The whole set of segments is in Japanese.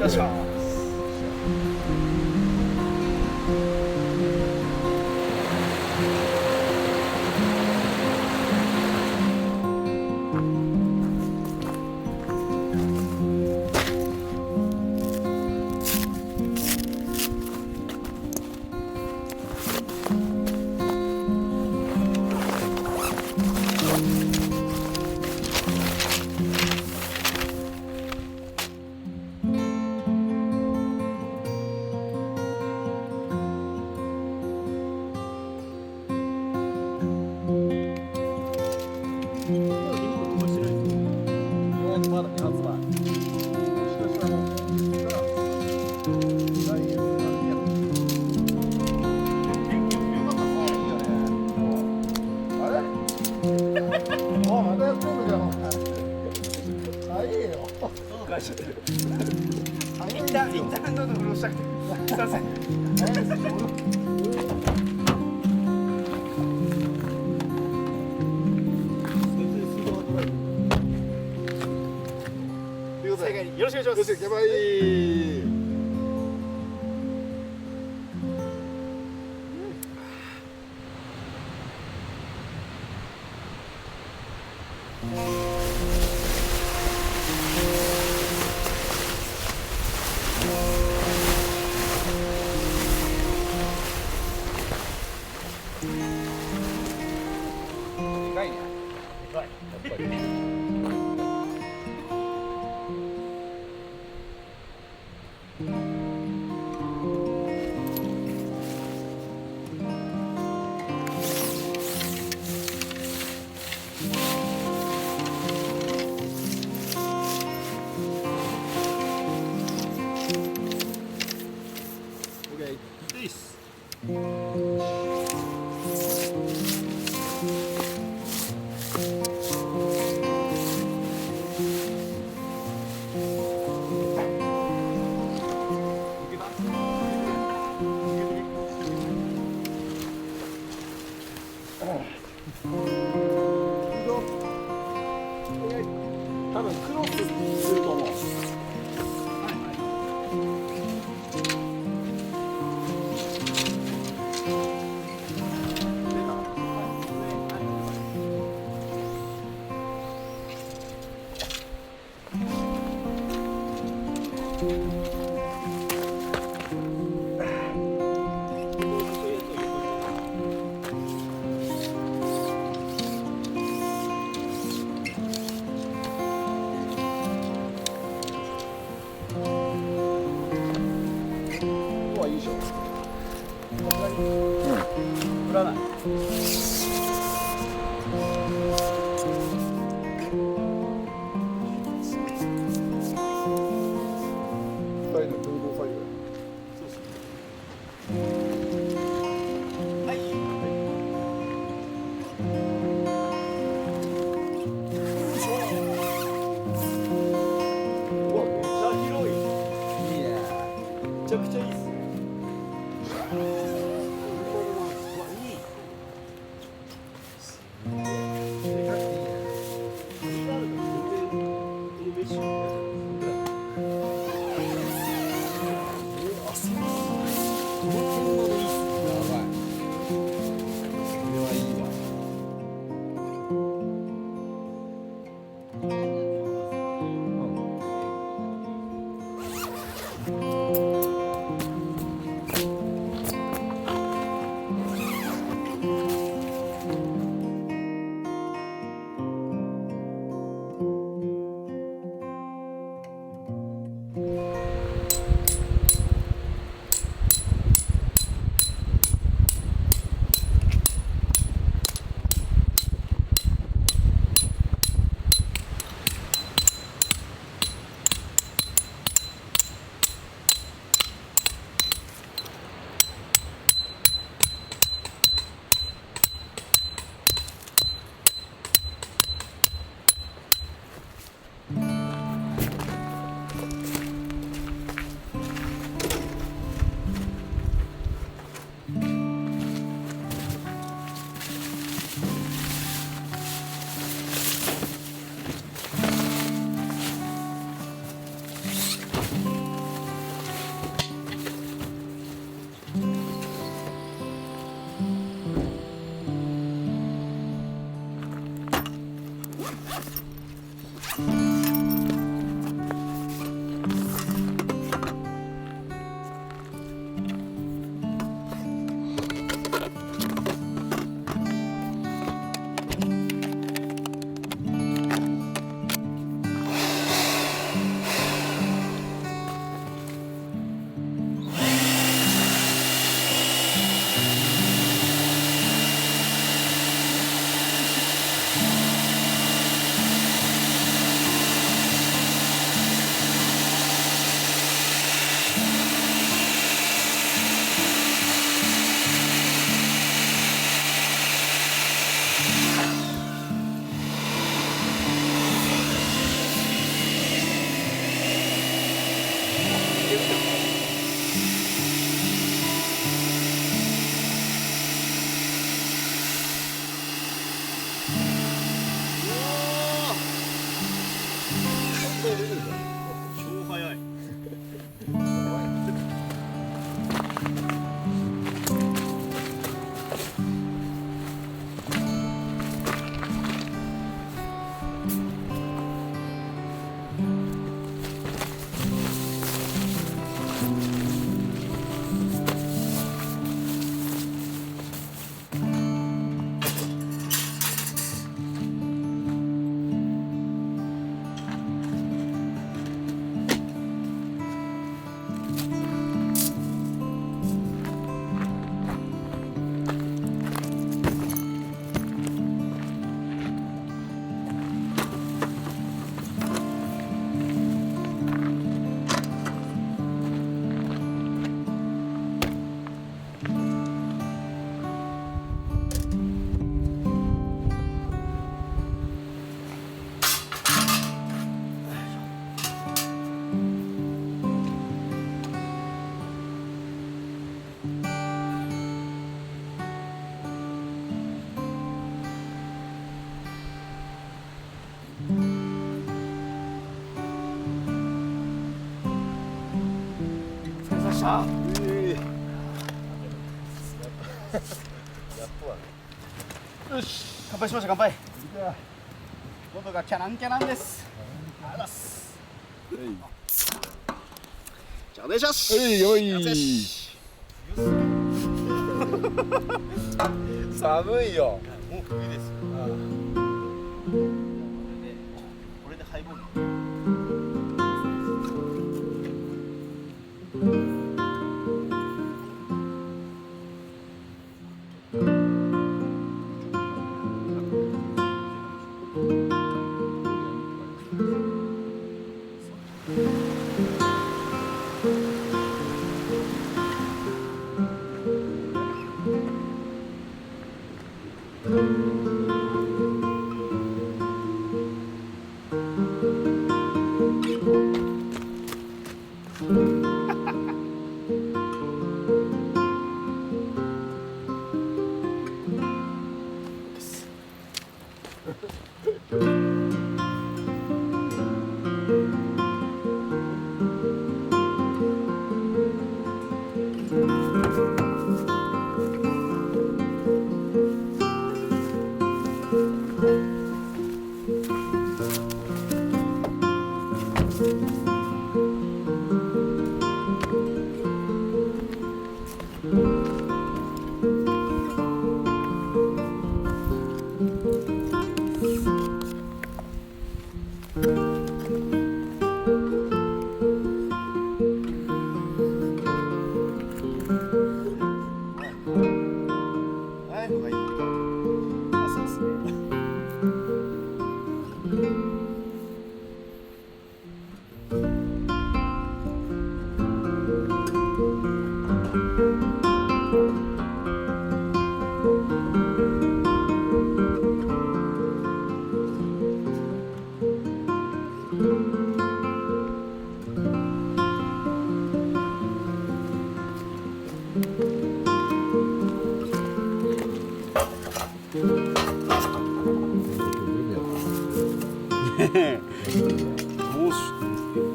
よいしょ。まだ2発前。おまたやってんのじゃん。早いよ。返しちゃってる。一旦喉潤したくて。すいません。よろしくお願いします。やばい。でかいね。でかい。やっぱり。Peace. 多分クロスすると思う。いいでしょ。振らない。めちゃくちゃいいっすね。した。やっとはね。よし、乾杯しましょう。乾杯。喉がキャランキャランです。ありがとうございます。じゃあお願いします。よい。寒いよ。もう冬です。これでハイボール。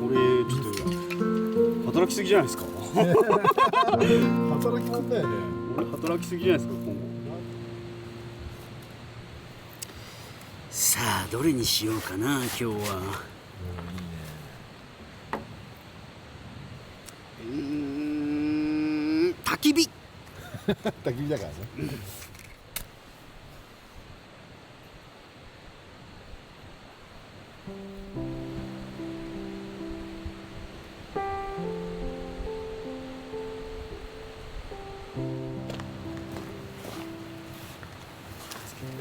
俺ちょっと働きすぎじゃないですか。働きもんだよね。俺働きすぎじゃないですか今後。さあどれにしようかな今日は。焚き火。焚き火だからね。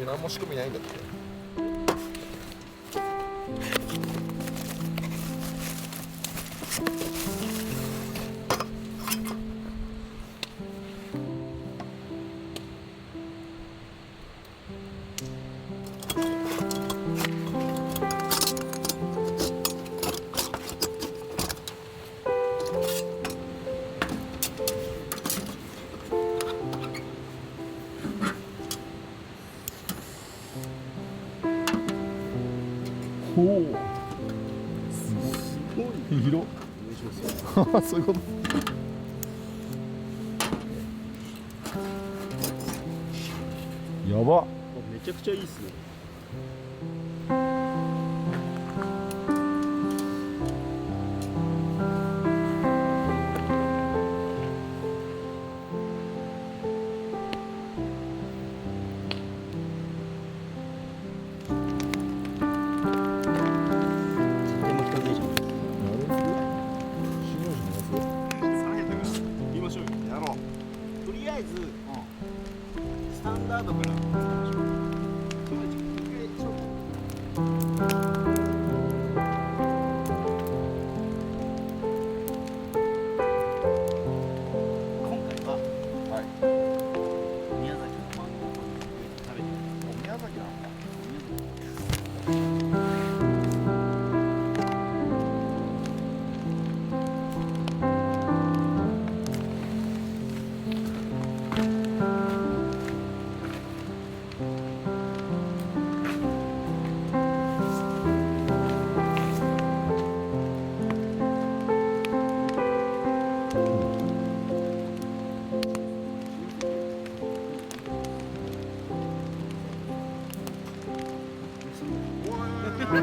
何も仕込みないんだって。おお、すごい広。そういうこと。やば。めちゃくちゃいいっすね。とりあえず、スタンダードから。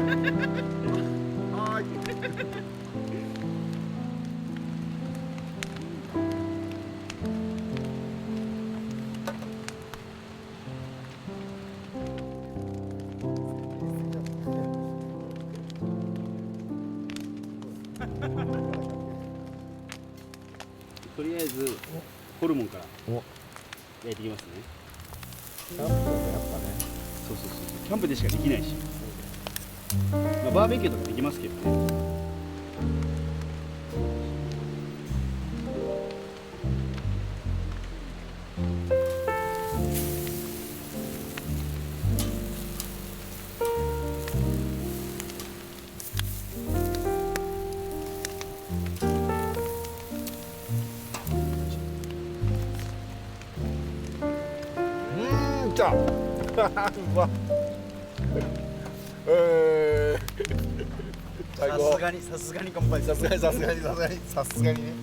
はいとりあえずホルモンからお焼いていきますね。キャンプだねやっぱね。そうそうそうそう、キャンプでしかできないし、まあ、バーベキューとかできますけどね。じゃあうま最高。さすがに乾杯。さすがにね。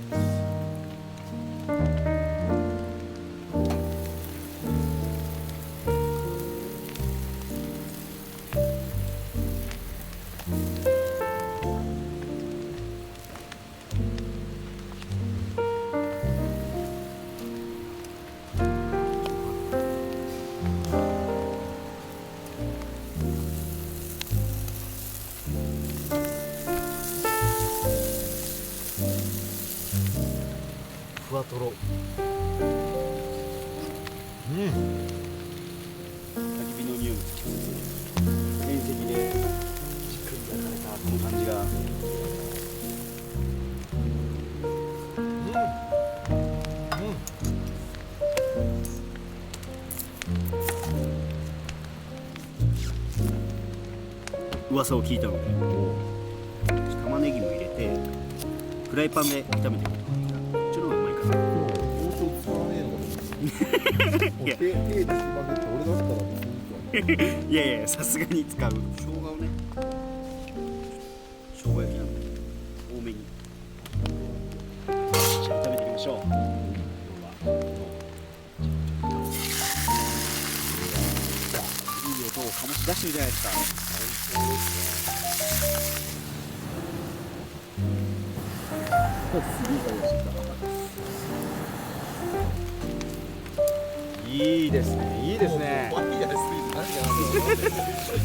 ふわとろ。焚き火の匂いもつきつつ、面積でじっくり焼かれたこの感じが。噂を聞いたので、玉ねぎも入れてフライパンで炒めていこうかな。こっちの方がうまいかな。包丁使わねえのかと思って。もう手でつまめて俺だったらもういいか。いやいや、さすがに使う。生姜をね、生姜焼きなんで多めに炒めていきましょう。いい音を醸し出してるじゃないですか。いいですね、いいですね、ワイヤースイーツ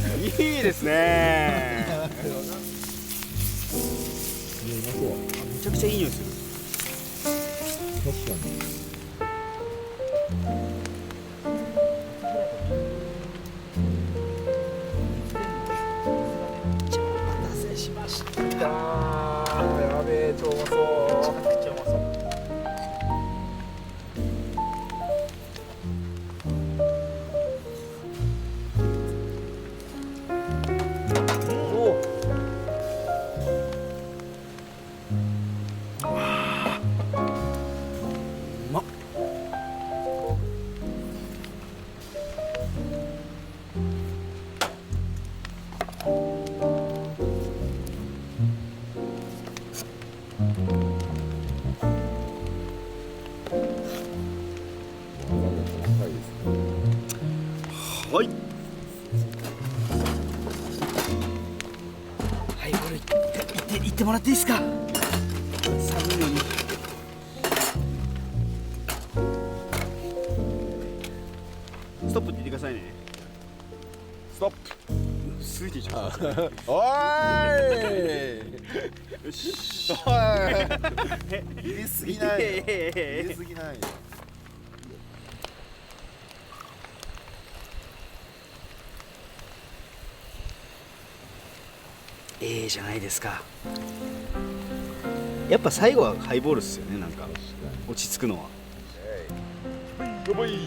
何やいいですね。めちゃくちゃいい匂いする。確かに。お待たせしました。めちゃやべえ超うまそう。くちゃうまそう。うまっ。はい。はい、これ行ってもらっていいですか。寒いのに。ストップって言ってくださいね。ストップ。ついてちゃう。おーい。よし。おい。入れすぎないよ。入れすぎないよ。じゃないですか。やっぱ最後はハイボールっすよね。なんか落ち着くのは。やばい。で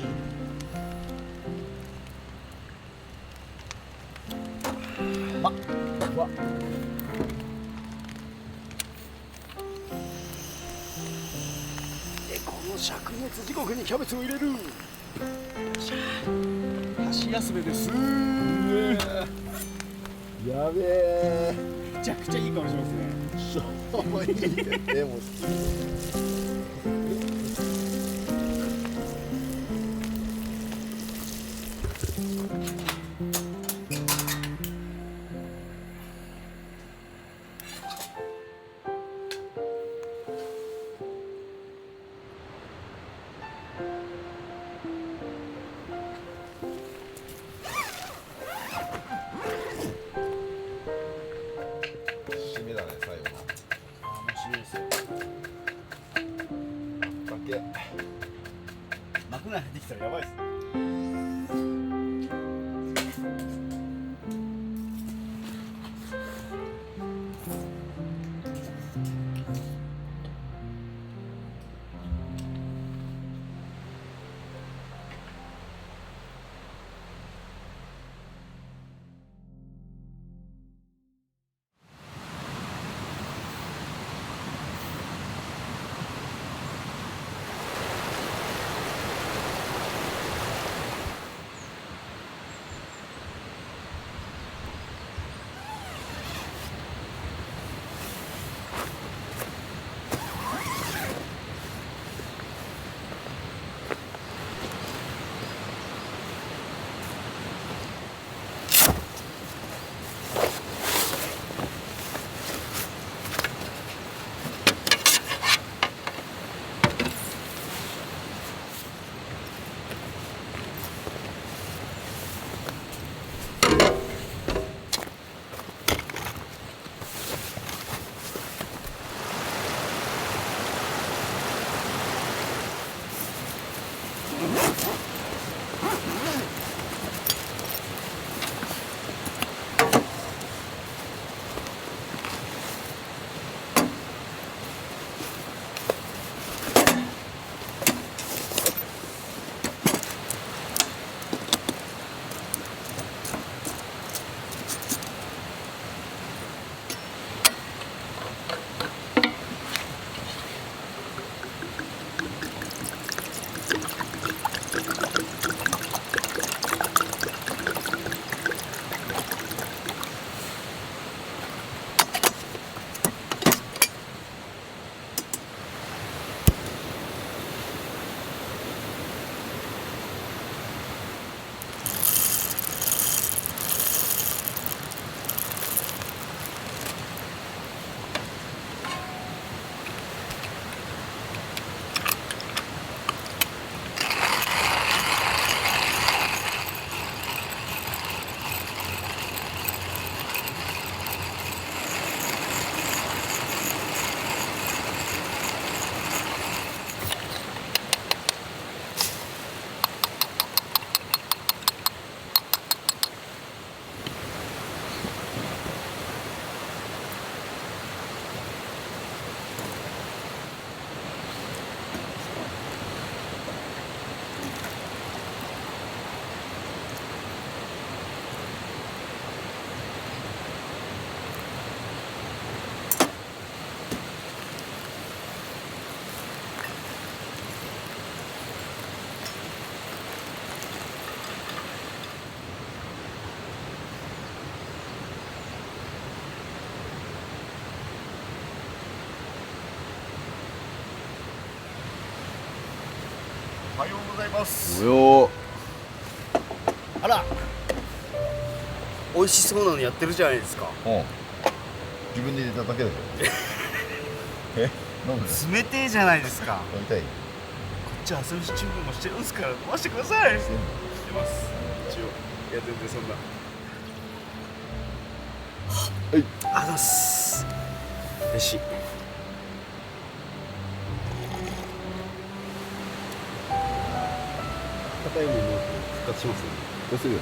この灼熱地獄にキャベツを入れる。よっしゃ、箸休めです。やべえ。めちゃくちゃいい香りしますね。しょうもいいね。でも。ですよ。だけなくなってきたらやばいっすね。おはようございますおよあら、美味しそうなのやってるじゃないですか。うん自分で入れただけでしょえ飲むの冷てえじゃないですか。飲みたいこっち朝飯準備もしてるんですから飲ましてください。してます一応。いや全然そんな。はいあざっす。嬉しい。硬いもの復活しますね。どうする